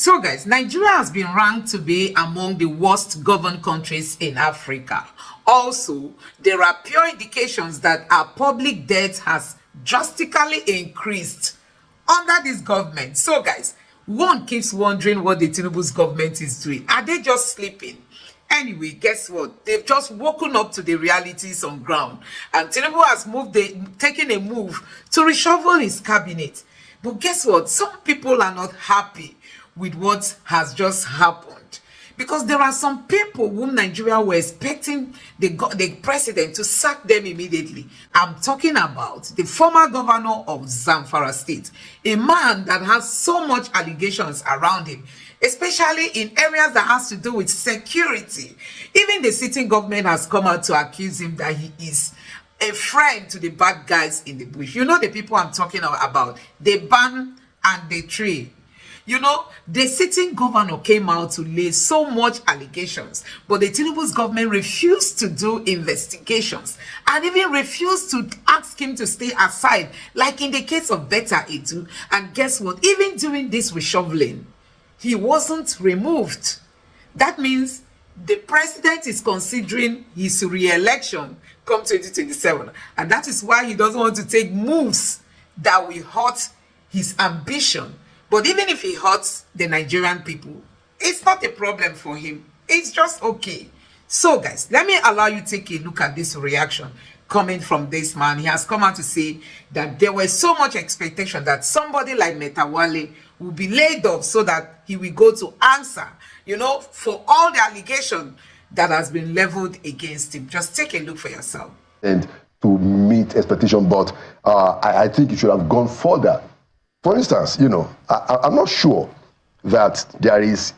So guys, Nigeria has been ranked to be among the worst governed countries in Africa. Also, there are pure indications that our public debt has drastically increased under this government. So guys, one keeps wondering what the Tinubu's government is doing. Are they just sleeping? Anyway, guess what? They've just woken up to the realities on ground. And Tinubu has taken a move to reshuffle his cabinet. But guess what? Some people are not happy with what has just happened, because there are some people whom Nigeria were expecting the president to sack them immediately. I'm talking about the former governor of Zamfara State, a man that has so much allegations around him, especially in areas that has to do with security. Even the sitting government has come out to accuse him that he is a friend to the bad guys in the bush. You know the people I'm talking about, the ban and the tree. You know, the sitting governor came out to lay so much allegations, but the Tinubu's government refused to do investigations and even refused to ask him to stay aside, like in the case of Betta Edu. And guess what? Even during this reshuffling, he wasn't removed. That means the president is considering his re-election come 2027. And that is why he doesn't want to take moves that will hurt his ambition. But even if he hurts the Nigerian people, it's not a problem for him. It's just okay. So guys, let me allow you to take a look at this reaction coming from this man. He has come out to say that there was so much expectation that somebody like Metawale will be laid off so that he will go to answer, you know, for all the allegation that has been leveled against him. Just take a look for yourself. And to meet expectation, but I think it should have gone further. For instance, you know, I'm not sure that there is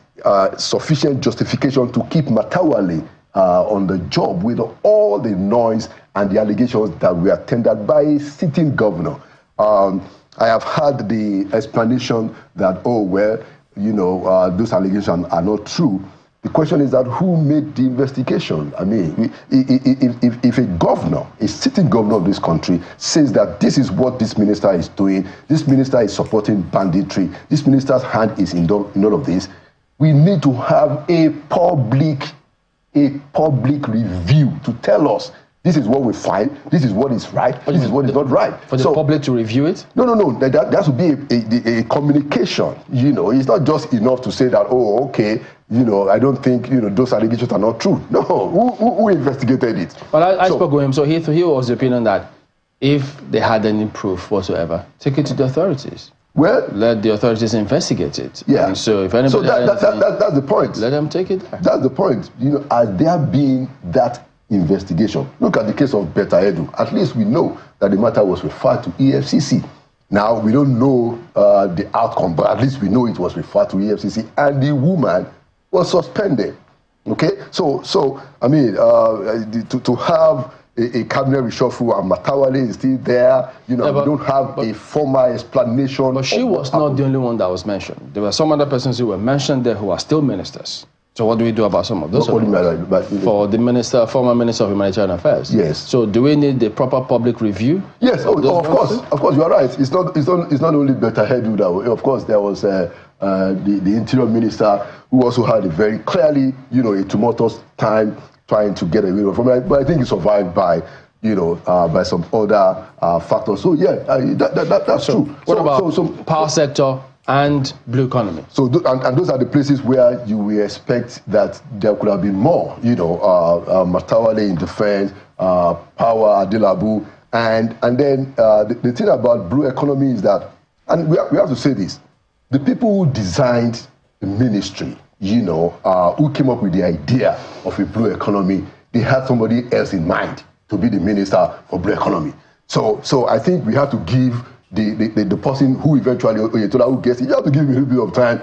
sufficient justification to keep Metawale on the job with all the noise and the allegations that were tendered by a sitting governor. I have heard the explanation that, oh, well, you know, those allegations are not true. The question is that who made the investigation? I mean, if a governor, a sitting governor of this country, says that this is what this minister is doing, this minister is supporting banditry, this minister's hand is in all of this, we need to have a public review to tell us this is what we find, this is what is right, this is what is not right. For the public to review it? No. There has to be a communication. You know, it's not just enough to say that, oh, okay, you know, I don't think, you know, those allegations are not true. No, who investigated it? Well, I spoke with him, so he was the opinion that if they had any proof whatsoever, take it to the authorities. Well, let the authorities investigate it. Yeah. And so if anybody, that's the point. Let them take it there. That's the point. You know, has there been that investigation? Look at the case of Betta Edu. At least we know that the matter was referred to EFCC. Now we don't know the outcome, but at least we know it was referred to EFCC, and the woman was suspended. Okay, so I mean, to have a cabinet reshuffle and Metawale is still there, you know, we don't have a formal explanation. But she was not the only one that was mentioned. There were some other persons who were mentioned there who are still ministers. So what do we do about some of those? For the former minister of humanitarian affairs. Yes. So do we need the proper public review? Yes. Of course, you are right. It's not only Betta Edu that way. Of course, there was the interior minister who also had a very clearly, you know, a tumultuous time trying to get away from it. But I think he survived by, you know, by some other factors. So yeah, that's true. What about power sector and blue economy? So and those are the places where you will expect that there could have been more, you know, Metawale in defense, Power, Adelabu, and then the thing about blue economy is that, and we have to say this, the people who designed the ministry, you know, who came up with the idea of a blue economy, they had somebody else in mind to be the minister for blue economy. So I think we have to give the person who eventually, who gets it, you have to give him a little bit of time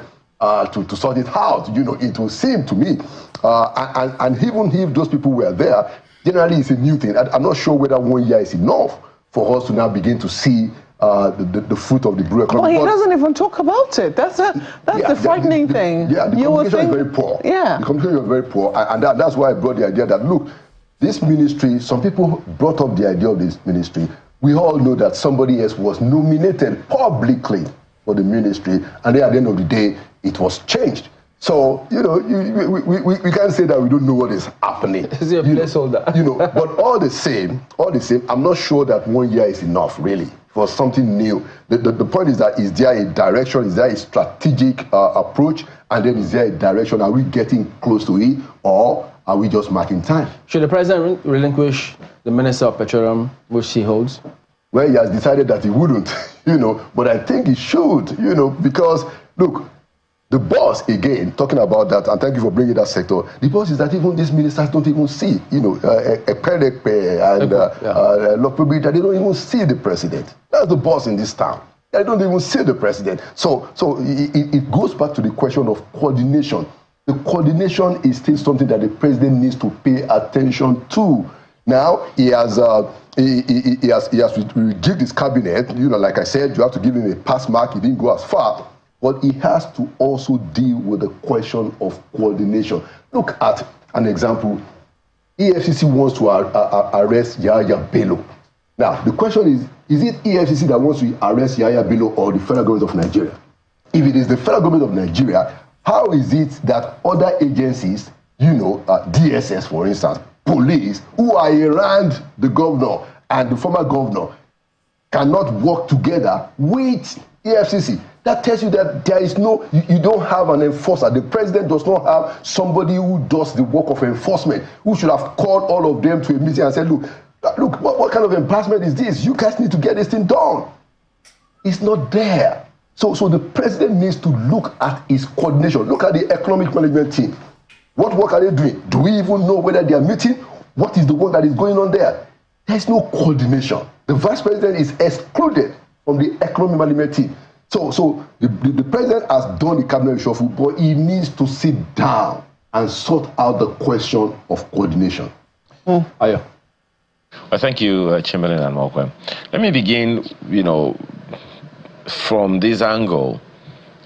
to sort it out. You know, it will seem to me, and even if those people were there, generally it's a new thing. I'm not sure whether 1 year is enough for us to now begin to see the fruit of the blue economy. Well, he doesn't even talk about it. That's the frightening thing. Yeah, the communication is very poor. Yeah. The communication is very poor, and that's why I brought the idea that, look, this ministry, some people brought up the idea of this ministry. We all know that somebody else was nominated publicly for the ministry, and then at the end of the day, it was changed. So, we can't say that we don't know what is happening. Is it a placeholder? But all the same, I'm not sure that 1 year is enough, really, for something new. The point is that, is there a direction, is there a strategic approach, and then is there a direction? Are we getting close to it, or are we just marking time? Should the president relinquish the Minister of Petroleum, which he holds? Well, he has decided that he wouldn't, but I think he should, because, look, the boss, again, talking about that, and thank you for bringing that sector, the boss is that even these ministers don't even see, Ekperekpe and Lopebita, they don't even see the president. That's the boss in this town. They don't even see the president. So it goes back to the question of coordination. The coordination is still something that the president needs to pay attention to. Now, he has rejigged his cabinet. Like I said, you have to give him a pass mark. He didn't go as far. But he has to also deal with the question of coordination. Look at an example. EFCC wants to arrest Yahya Bello. Now, the question is it EFCC that wants to arrest Yahya Bello or the federal government of Nigeria? If it is the federal government of Nigeria, how is it that other agencies, DSS, for instance, police, who are around the governor and the former governor, cannot work together with EFCC? That tells you that there is you don't have an enforcer. The president does not have somebody who does the work of enforcement, who should have called all of them to a meeting and said, look, what kind of embarrassment is this? You guys need to get this thing done. It's not there. So the president needs to look at his coordination. Look at the economic management team. What work are they doing? Do we even know whether they are meeting? What is the work that is going on there? There's no coordination. The vice president is excluded from the economic management team. So the president has done the cabinet reshuffle, but he needs to sit down and sort out the question of coordination. Ayo. Well, thank you, Chamberlain and Malcolm. Let me begin, from this angle,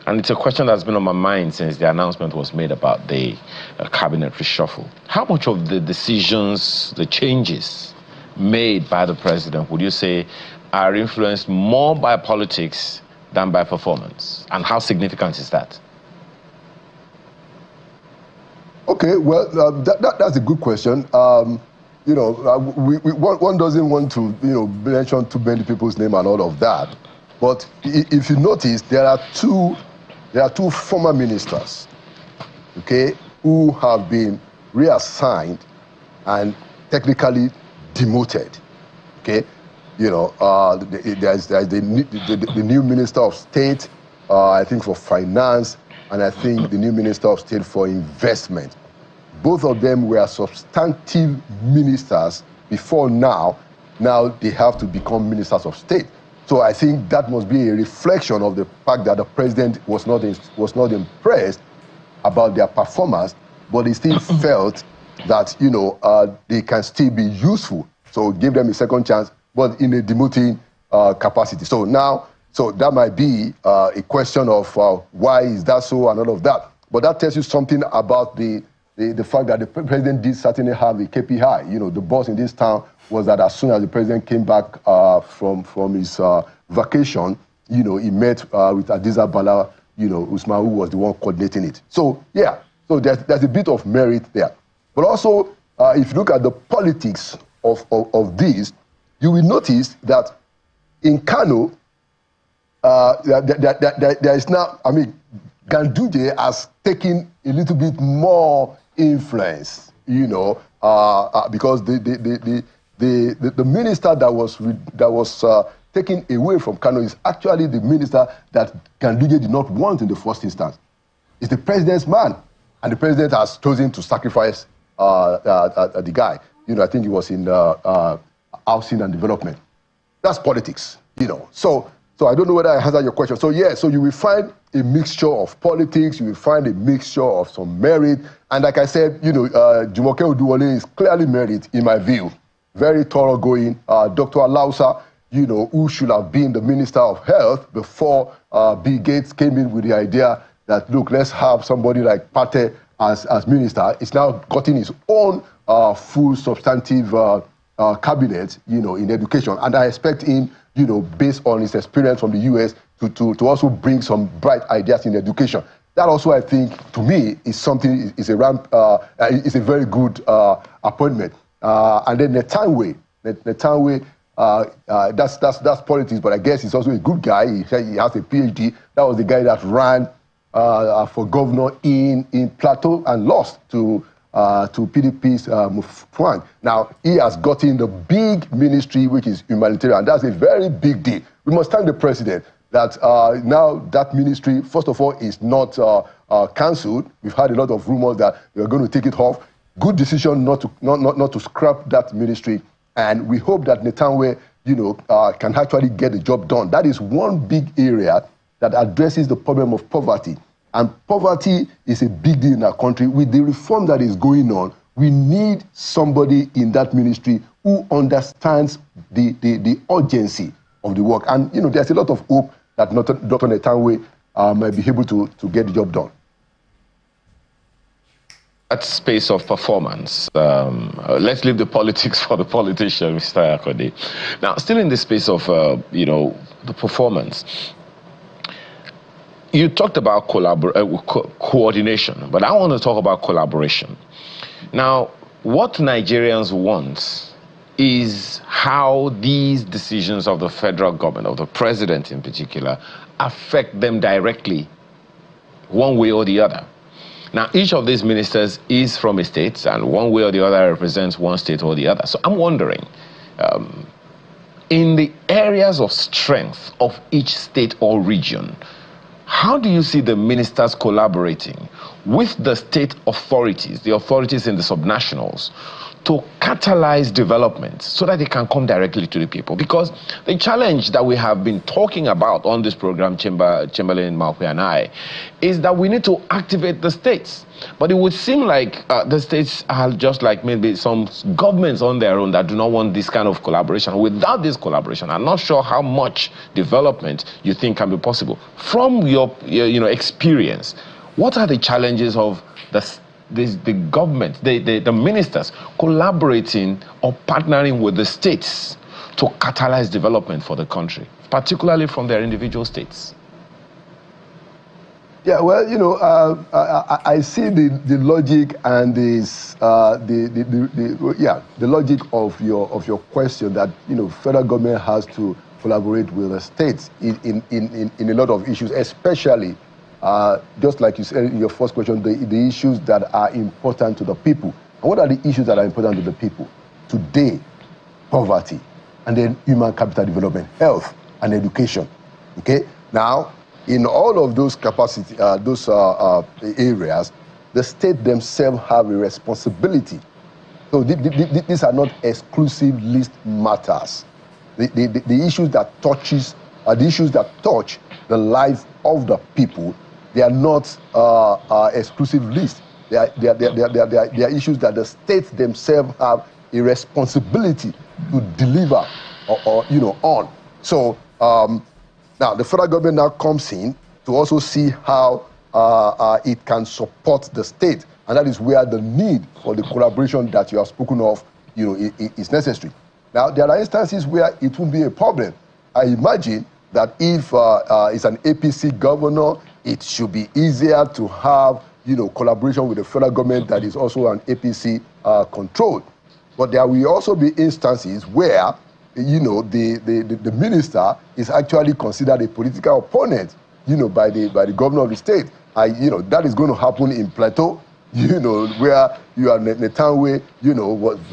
and it's a question that's been on my mind since the announcement was made about the cabinet reshuffle. How much of the decisions, the changes made by the president, would you say, are influenced more by politics than by performance? And how significant is that? Okay, well, that's a good question. One doesn't want to, mention too many people's name and all of that. But if you notice, there are two former ministers, okay, who have been reassigned and technically demoted, okay. There's the new Minister of State, I think, for Finance, and I think the new Minister of State for Investment. Both of them were substantive ministers before now. Now they have to become ministers of state. So I think that must be a reflection of the fact that the president was not impressed about their performance, but he still felt that they can still be useful. So give them a second chance, but in a demoting capacity. So that might be a question of why is that so and all of that. But that tells you something about the fact that the president did certainly have a KPI. The boss in this town was that as soon as the president came back from his vacation, he met with Adiza Bala, Usman, who was the one coordinating it. So there's a bit of merit there. But also, if you look at the politics of this, you will notice that in Kano, there is now, Ganduje has taken a little bit more influence, because the minister that was taken away from Kano is actually the minister that Ganduje did not want in the first instance. It's the president's man, and the president has chosen to sacrifice the guy. I think he was in housing and development. That's politics, So I don't know whether I answered your question. So you will find a mixture of politics, you will find a mixture of some merit. And like I said, Jumoke Oduwole is clearly merit in my view. Very thoroughgoing. Dr. Alausa, who should have been the Minister of Health before Bill Gates came in with the idea that, look, let's have somebody like Pate as minister. It's now gotten his own full substantive cabinet, in education. And I expect him, based on his experience from the US, to also bring some bright ideas in education. That also, I think, to me, is something, is a very good appointment. And then Netanwe, that's politics, but I guess he's also a good guy. He has a PhD. That was the guy that ran for governor in Plateau and lost to PDP's Mufwang. Now, he has gotten the big ministry, which is humanitarian. That's a very big deal. We must thank the president that now that ministry, first of all, is not cancelled. We've had a lot of rumors that they're going to take it off. Good decision not to scrap that ministry. And we hope that Netanwe, can actually get the job done. That is one big area that addresses the problem of poverty. And poverty is a big deal in our country. With the reform that is going on, we need somebody in that ministry who understands the urgency of the work. And, there's a lot of hope that Dr. Netanwe might be able to get the job done. That space of performance, let's leave the politics for the politician, Mr. Akode. Now, still in the space of, the performance, you talked about coordination, but I want to talk about collaboration. Now, what Nigerians want is how these decisions of the federal government, of the president in particular, affect them directly, one way or the other. Now, each of these ministers is from a state, and one way or the other represents one state or the other. So I'm wondering, in the areas of strength of each state or region, how do you see the ministers collaborating with the state authorities, the authorities in the subnationals, to catalyze development so that they can come directly to the people? Because the challenge that we have been talking about on this program, Chamberlain, Malpe, and I, is that we need to activate the states. But it would seem like the states are just like maybe some governments on their own that do not want this kind of collaboration. Without this collaboration, I'm not sure how much development you think can be possible. From your experience, what are the challenges of the government, the ministers collaborating or partnering with the states to catalyze development for the country, particularly from their individual states? Yeah, well, I see the logic and the logic of your question that federal government has to collaborate with the states in a lot of issues, especially just like you said in your first question, the issues that are important to the people. And what are the issues that are important to the people? Today, poverty, and then human capital development, health, and education. Okay? Now, in all of those capacity, areas, the state themselves have a responsibility. So these are not exclusive list matters. The issues that touch the life of the people, they are not exclusive list. They are issues that the states themselves have a responsibility to deliver on. So now the federal government now comes in to also see how it can support the state, and that is where the need for the collaboration that you have spoken of, is necessary. Now there are instances where it won't be a problem. I imagine that if it's an APC governor, it should be easier to have collaboration with the federal government that is also an APC controlled. But there will also be instances where the minister is actually considered a political opponent by the governor of the state. That is going to happen in Plateau, where you are Netanwe,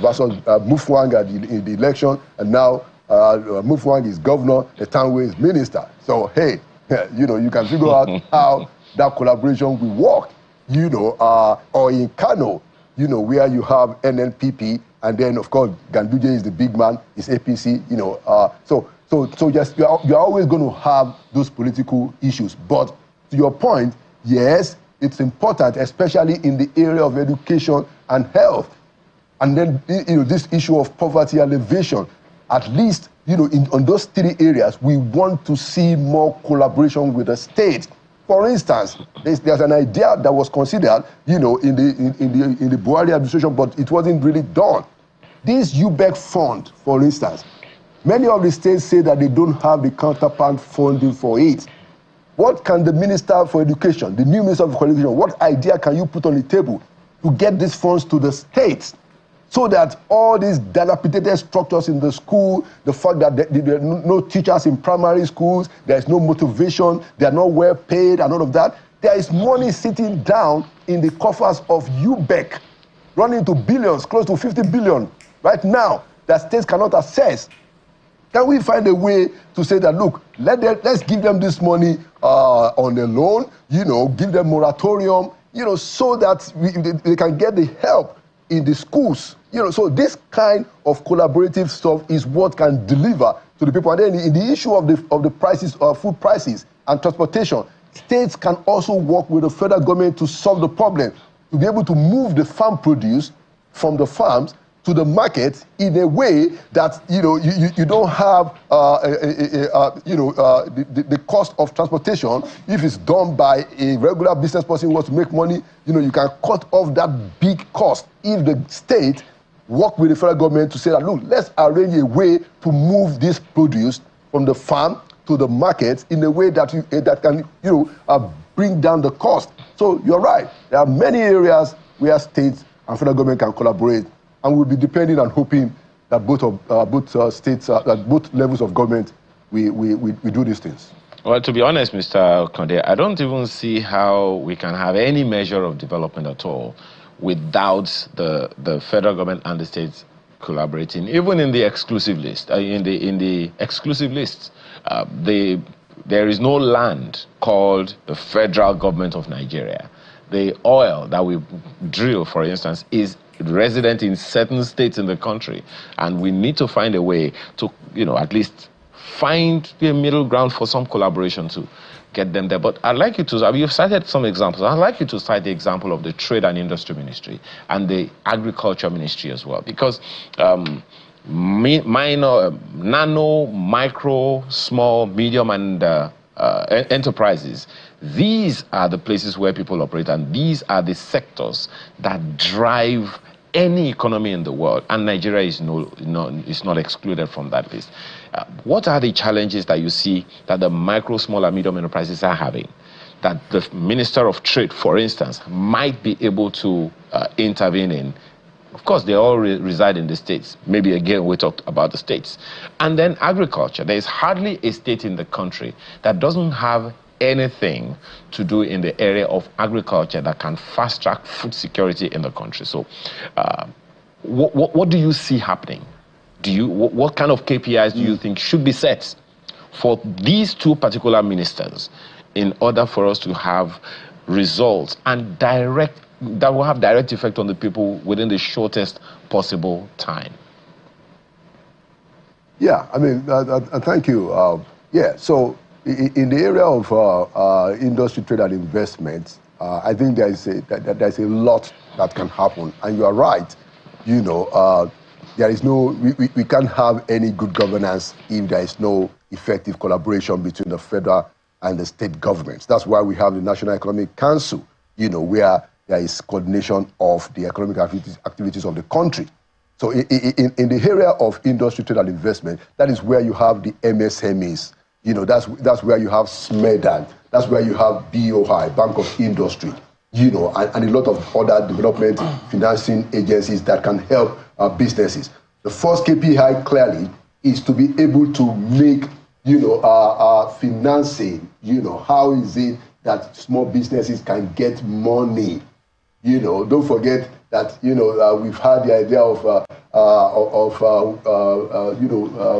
versus Mufwang in the election, and now Mufwang is governor, Netanwe is minister. So hey, you can figure out how that collaboration will work, or in Kano, where you have NNPP, and then of course Ganduje is the big man, is APC, so yes, you're always going to have those political issues. But to your point, yes, it's important, especially in the area of education and health, and then this issue of poverty alleviation. At least, on those three areas, we want to see more collaboration with the state. For instance, there's an idea that was considered, in the Buhari administration, but it wasn't really done. This UBEC fund, for instance, many of the states say that they don't have the counterpart funding for it. What can the Minister for Education, the new Minister for Education, what idea can you put on the table to get these funds to the states so that all these dilapidated structures in the school, the fact that there are no teachers in primary schools, there is no motivation, they are not well paid and all of that, there is money sitting down in the coffers of UBEC, running into billions, close to 50 billion right now, that states cannot access. Can we find a way to say that, look, let's give them this money on a loan, give them moratorium, so that they can get the help in the schools. So this kind of collaborative stuff is what can deliver to the people. And then in the issue of the prices, food prices and transportation, states can also work with the federal government to solve the problem, to be able to move the farm produce from the farms to the market in a way that you don't have the cost of transportation. If it's done by a regular business person who wants to make money, you can cut off that big cost. If the state work with the federal government to say that, look, let's arrange a way to move this produce from the farm to the market in a way that that can bring down the cost. So you're right. There are many areas where states and federal government can collaborate. And we'll be depending and hoping that both states, that both levels of government, we do these things. Well, to be honest, Mr. Konde, I don't even see how we can have any measure of development at all without the federal government and the states collaborating, even in the exclusive list. In the exclusive list, there is no land called the federal government of Nigeria. The oil that we drill, for instance, is resident in certain states in the country, and we need to find a way to, at least find the middle ground for some collaboration to get them there. But I'd like you to, you've cited some examples. I'd like you to cite the example of the Trade and Industry Ministry and the Agriculture Ministry as well, because minor, nano, micro, small, medium, and enterprises, these are the places where people operate, and these are the sectors that drive any economy in the world, and Nigeria is not excluded from that list. What are the challenges that you see that the micro, small, and medium enterprises are having, that the Minister of Trade, for instance, might be able to intervene in? Of course, they all reside in the states. Maybe again, we talked about the states. And then agriculture. There is hardly a state in the country that doesn't have anything to do in the area of agriculture that can fast-track food security in the country. So what do you see happening? What kind of KPIs do you think should be set for these two particular ministers in order for us to have results and that will have direct effect on the people within the shortest possible time? Yeah, I mean, thank you. So in the area of industry, trade, and investment, I think there's a lot that can happen. And you are right. There is we can't have any good governance if there is no effective collaboration between the federal and the state governments. That's why we have the National Economic Council, where there is coordination of the economic activities of the country. So in the area of industry, trade, and investment, that is where you have the MSMEs. That's where you have SMEDAN. That's where you have BOI, Bank of Industry, and a lot of other development financing agencies that can help businesses. The first KPI clearly is to be able to make, financing. How is it that small businesses can get money? Don't forget that, we've had the idea of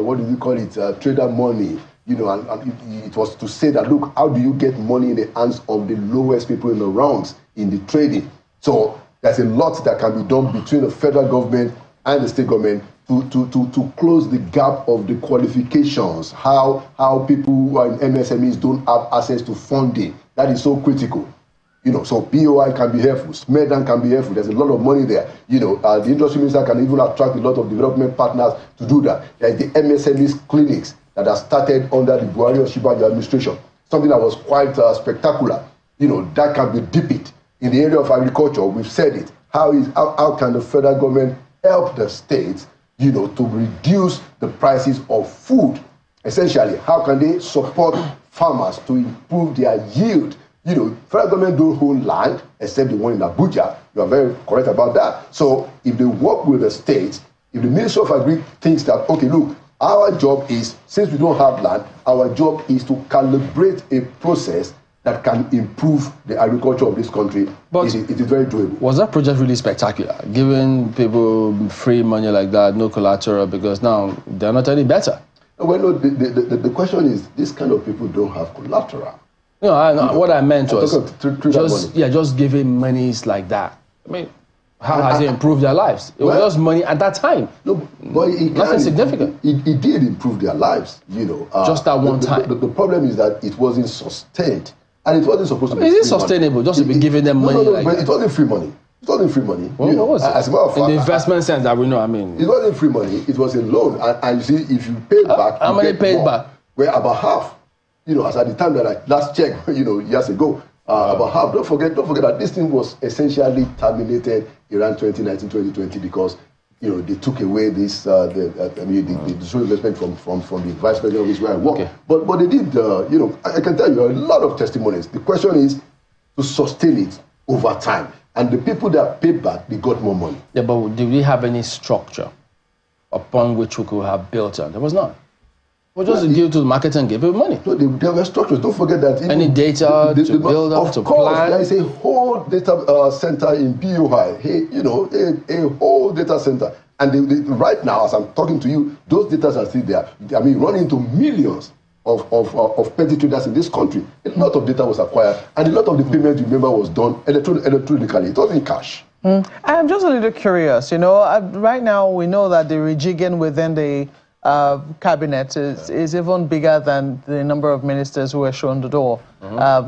what do you call it, trader money, and it was to say that, look, how do you get money in the hands of the lowest people in the ranks in the trading? So there's a lot that can be done between the federal government and the state government to close the gap of the qualifications, how people who are in MSMEs don't have access to funding. That is so critical. So BOI can be helpful, SMEDAN can be helpful. There's a lot of money there. The industry minister can even attract a lot of development partners to do that. There's the MSMEs clinics that are started under the Buhari Osinbajo administration. Something that was quite spectacular. That can be deepened. In the area of agriculture, we've said it. How can the federal government help the states, to reduce the prices of food? Essentially, how can they support farmers to improve their yield. You know, federal government don't hold land except the one in Abuja. You are very correct about that. So if they work with the states, if the Ministry of Agri thinks that, okay, look, our job is, since we don't have land, our job is to calibrate a process that can improve the agriculture of this country. But it is very doable. Was that project really spectacular? Giving people free money like that, no collateral, because now they're not any better. Well, no, the question is, these kind of people don't have collateral. No, what I meant was just giving monies like that. I mean, how has it improved their lives? It was just money at that time. No, but nothing significant. It did improve their lives, you know. Just that one time. The problem is that it wasn't sustained. And it wasn't supposed to be. Is it sustainable just to be giving them money? No, but it wasn't free money. It wasn't free money. Well, what was it? As a matter of fact, in the investment sense that we know, I mean. It wasn't free money. It was a loan. And you see, if you paid back. How many paid back? Well, about half. You know, as at the time that I last checked, you know, years ago, about half. Don't forget that this thing was essentially terminated around 2019, 2020 because, you know, they took away this, the investment from the vice president of Israel. Okay. But they did, you know, I can tell you a lot of testimonies. The question is to sustain it over time. And the people that paid back, they got more money. Yeah, but did we have any structure upon which we could have built on? There was none. Well, just give to the market and give people money. No, there were structures. Don't forget that. Any data to build up, to plan? There is a whole data center in BOI. You know, a whole data center. And right now, as I'm talking to you, those data are still there. I mean, running into millions of petty traders in this country. A lot of data was acquired, and a lot of the payment, remember, was done electronically. It wasn't cash. I'm just a little curious. You know, right now we know that the rejigging within the cabinet is even bigger than the number of ministers who were shown the door.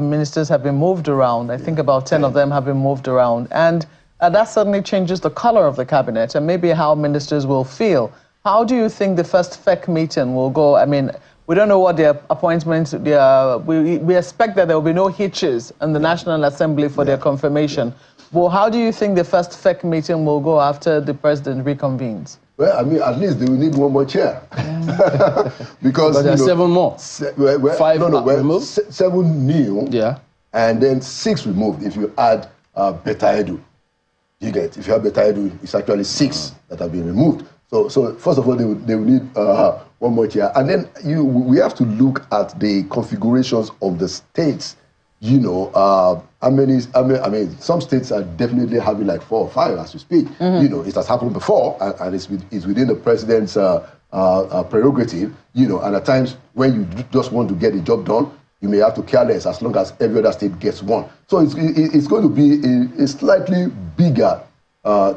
Ministers have been moved around. I think about 10 of them have been moved around. And that certainly changes the color of the cabinet and maybe how ministers will feel. How do you think the first FEC meeting will go? I mean, we don't know what their appointments, we expect that there will be no hitches in the National Assembly for their confirmation. Well, how do you think the first FEC meeting will go after the president reconvenes? Well, I mean, at least they will need one more chair. Because but there are 7 more. 5 removed? 7 new. Yeah. And then 6 removed if you add Beta Edu. You get, if you have Beta Edu, it's actually 6 that have been removed. So first of all, they will need one more chair. And then we have to look at the configurations of the states. You know, I mean, some states are definitely having like 4 or 5 as we speak. You know, it has happened before, and it's within the president's prerogative. You know, and at times when you just want to get the job done, you may have to care less as long as every other state gets one. So it's going to be a slightly bigger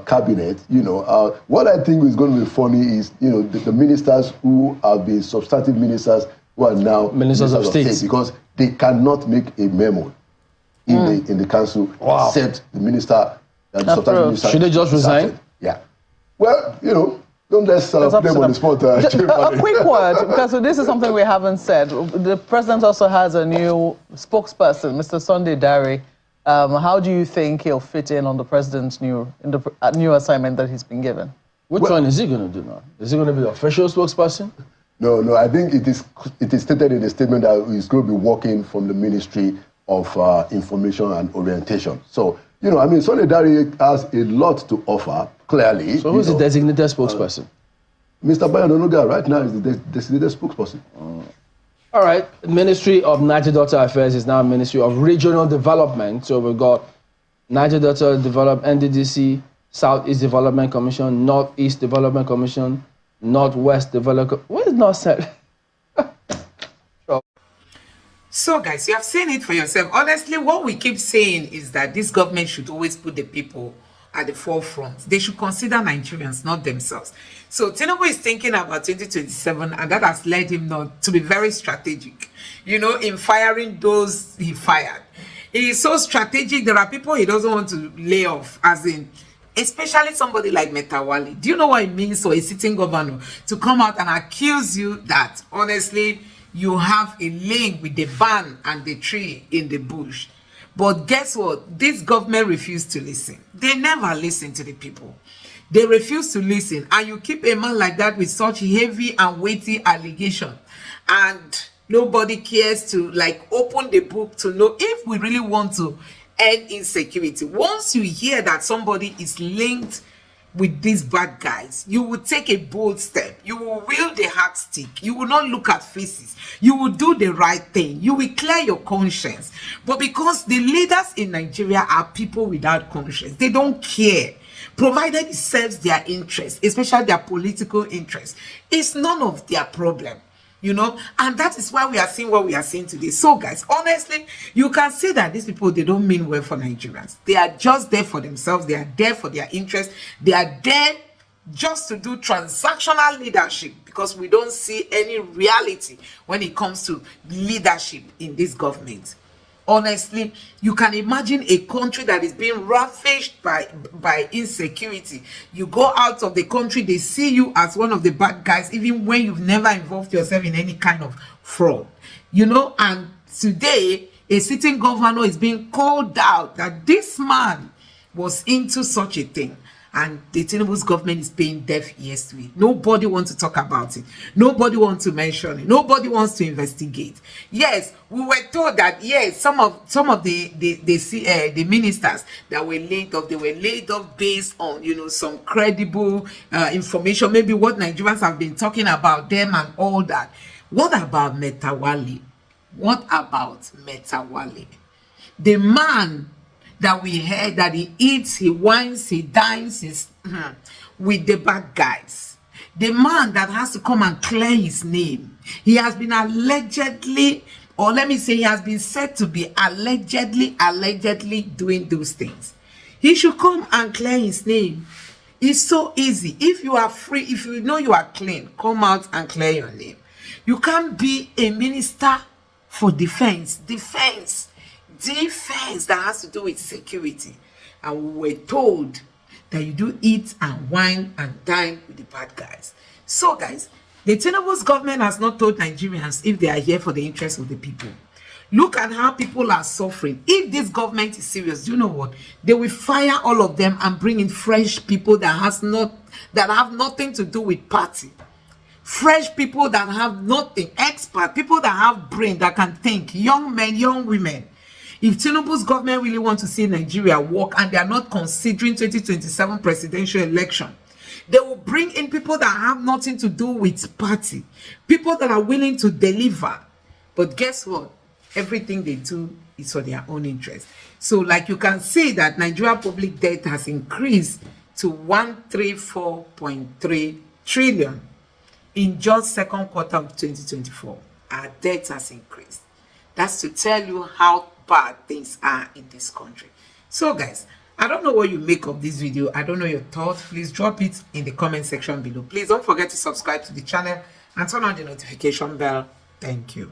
cabinet. You know, what I think is going to be funny is, you know, the ministers who have been substantive ministers who are now ministers of state, because they cannot make a memo in the council except the minister. Should they just resign? Yeah. Well, you know, don't let's play on the spot. A quick word, because this is something we haven't said. The president also has a new spokesperson, Mr. Sunday Dare. How do you think he'll fit in on the president's new assignment that he's been given? Which one is he going to do now? Is he going to be the official spokesperson? No. I think it is stated in the statement that he's going to be working from the Ministry of Information and Orientation. So, you know, I mean, Sunday Dare has a lot to offer, clearly. So who's the designated spokesperson? Mr. Bayo Ononuga right now is the designated spokesperson. All right. Ministry of Niger Delta Affairs is now Ministry of Regional Development. So we've got Niger Delta Development, NDDC, Southeast Development Commission, Northeast Development Commission, Northwest Development. Where is North South? So, guys, you have seen it for yourself. Honestly, what we keep saying is that this government should always put the people at the forefront. They should consider Nigerians, not themselves. So, Tinubu is thinking about 2027, and that has led him not to be very strategic, you know, in firing those he fired. He is so strategic. There are people he doesn't want to lay off, as in, especially somebody like Metawali. Do you know what it means for a sitting governor to come out and accuse you that, honestly, you have a link with the van and the tree in the bush? But guess what? This government refused to listen. They never listen to the people. They refuse to listen. And you keep a man like that with such heavy and weighty allegation. And Nobody cares to like open the book to know if we really want to end insecurity. Once you hear that somebody is linked with these bad guys, you will take a bold step. You will wield the hard stick. You will not look at faces. You will do the right thing. You will clear your conscience. But because the leaders in Nigeria are people without conscience, they don't care. Provided it serves their interests, especially their political interests, it's none of their problem. You know, and that is why we are seeing what we are seeing today. So guys, honestly, you can see that these people, they don't mean well for Nigerians. They are just there for themselves. They are there for their interests. They are there just to do transactional leadership, because we don't see any reality when it comes to leadership in this government. Honestly, you can imagine a country that is being ravaged by insecurity. You go out of the country, they see you as one of the bad guys, even when you've never involved yourself in any kind of fraud. You know, and today, a sitting governor is being called out that this man was into such a thing. And the Tinubu's government is paying deaf ears to it. Nobody wants to talk about it. Nobody wants to mention it. Nobody wants to investigate. Yes, we were told that yes, some of the ministers that were laid off, they were laid off based on, you know, some credible information, maybe what Nigerians have been talking about them and all that. What about Metawale? What about Metawale? The man that we heard that he eats, he wines, he dines with the bad guys. The man that has to come and clear his name. He has been allegedly, or let me say, he has been said to be allegedly doing those things. He should come and clear his name. It's so easy. If you are free, if you know you are clean, come out and clear your name. You can't be a minister for defense that has to do with security, and we were told that you do eat and wine and dine with the bad guys. So guys, the Tinubu's government has not told Nigerians if they are here for the interest of the people. Look at how people are suffering. If this government is serious, do you know what? They will fire all of them and bring in fresh people that have nothing to do with party. Fresh people that have nothing, expert people that have brain, that can think, young men, young women. If Tinubu's government really want to see Nigeria work and they are not considering 2027 presidential election, they will bring in people that have nothing to do with party, people that are willing to deliver. But guess what? Everything they do is for their own interest. So like you can see that Nigeria public debt has increased to 134.3 trillion in just second quarter of 2024. Our debt has increased. That's to tell you how bad things are in this country. So guys, I don't know what you make of this video. I don't know your thoughts. Please drop it in the comment section below. Please don't forget to subscribe to the channel and turn on the notification bell. Thank you.